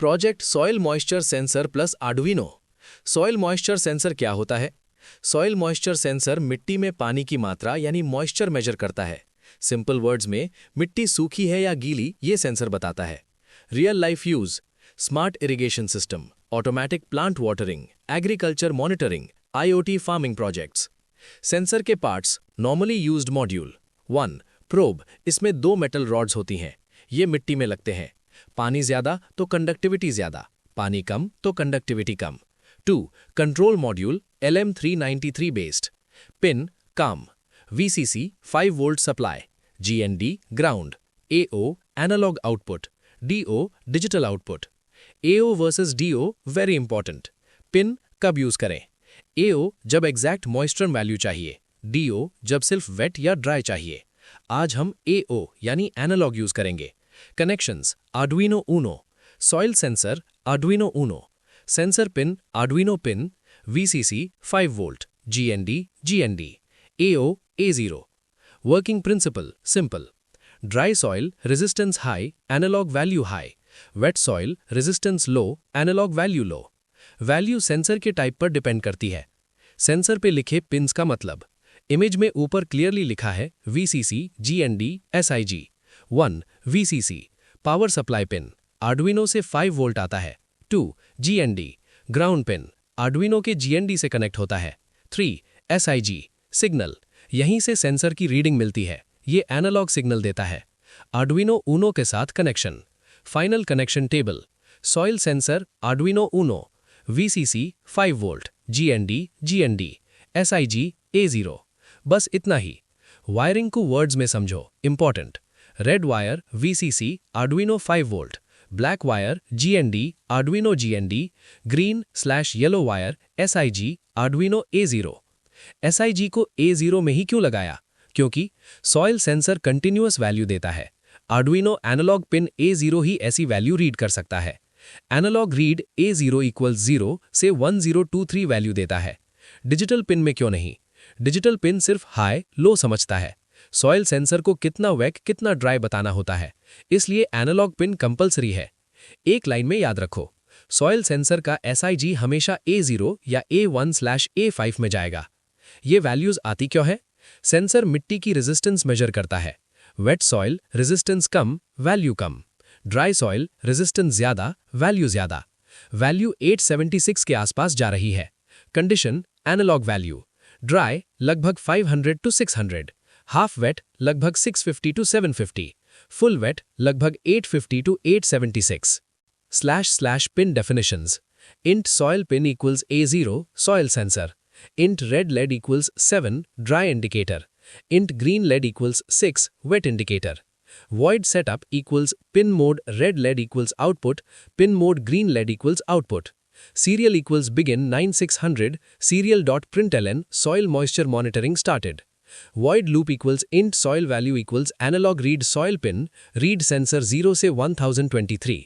Project soil moisture sensor plus Arduino. Soil moisture sensor क्या होता है? सॉइल मॉइस्चर सेंसर मिट्टी में पानी की मात्रा यानी मॉइस्चर मेजर करता है। सिंपल वर्ड्स में मिट्टी सूखी है या गीली ये सेंसर बताता है। Real life use: smart irrigation system, automatic plant watering, agriculture monitoring, IoT farming projects. Sensor के parts: normally used module. 1. Probe, इसमें 2 मेटल रॉड्स होती हैं। ये मिट्टी में लगते हैं। पानी ज्यादा तो कंडक्टिविटी ज्यादा, पानी कम तो कंडक्टिविटी कम। 2. Control module, LM393 based. Pin, काम। VCC 5 volt supply. GND ground. AO analog output. DO digital output. AO versus DO very important. Pin कब यूज करें? AO जब एग्जैक्ट मॉइस्चर वैल्यू चाहिए, DO जब सिर्फ वेट या ड्राई चाहिए। आज हम AO यानी एनालॉग यूज करेंगे। Connections: Arduino Uno, soil sensor Arduino Uno, sensor pin Arduino pin, VCC 5 volt, GND, AO A0। Working principle simple: dry soil resistance high, analog value high. Wet soil resistance low, analog value low. Value sensor के type पर depend करती है। Sensor पे लिखे pins का मतलब: image में ऊपर क्लियरली लिखा है VCC, GND, SIG। 1. VCC power supply pin, Arduino से 5 वोल्ट आता है। 2. GND ग्राउंड पिन, आर्डुइनो के GND से कनेक्ट होता है। 3. SIG सिग्नल, यहीं से सेंसर की रीडिंग मिलती है, ये एनालॉग सिग्नल देता है। आर्डुइनो ऊनो के साथ connection. Final connection table: soil sensor Arduino Uno, VCC 5 volt, GND, SIG A0। बस इतना ही। वायरिंग को वर्ड्स में समझो, important. Red wire VCC Arduino 5 volt, black wire GND Arduino GND, green yellow wire SIG Arduino A0। SIG को A0 में ही क्यों लगाया? क्योंकि सॉइल सेंसर कंटिन्यूअस वैल्यू देता है। आर्डुइनो एनालॉग पिन A0 ही ऐसी वैल्यू रीड कर सकता है। एनालॉग रीड A0 = 0 से 1023 वैल्यू देता है। डिजिटल पिन में क्यों नहीं? डिजिटल पिन सिर्फ हाई लो समझता है। सॉइल सेंसर को कितना वेट कितना ड्राई बताना होता है, इसलिए एनालॉग पिन कंपलसरी है। एक लाइन में याद रखो, सॉइल सेंसर का SIG हमेशा A0 या A1/A5 में जाएगा। ये वैल्यूज आती क्यों है? सेंसर मिट्टी की रेजिस्टेंस मेजर करता है। वेट सॉइल रेजिस्टेंस कम, वैल्यू कम। ड्राई सॉइल रेजिस्टेंस ज्यादा, वैल्यू ज्यादा। वैल्यू 876 के आसपास जा रही है। Condition: analogue value. ड्राई लगभग 500 to 600, हाफ वेट लगभग 650 to 750, फुल वेट लगभग 850 to 876। // Pin definitions: int soil pin equals A0 soil sensor, int red lead equals 7 dry indicator, int green lead equals 6 wet indicator, void setup equals pin mode red lead equals output, pin mode green lead equals output, serial equals begin 9600 serial.println soil moisture monitoring started, void loop equals int soil value equals analog read soil pin read sensor 0 से 1023,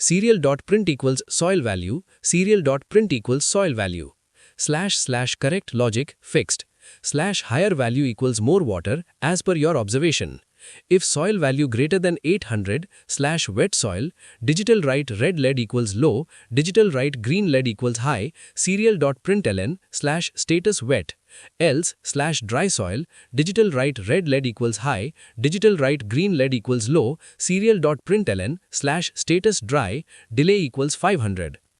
serial.print equals soil value, serial.print equals soil value, // correct logic fixed, / higher value equals more water as per your observation. If soil value greater than 800 / wet soil, digital write red lead equals low, digital write green lead equals high, serial.println / status wet, else / dry soil, digital write red lead equals high, digital write green lead equals low, serial.println / status dry, delay equals 500.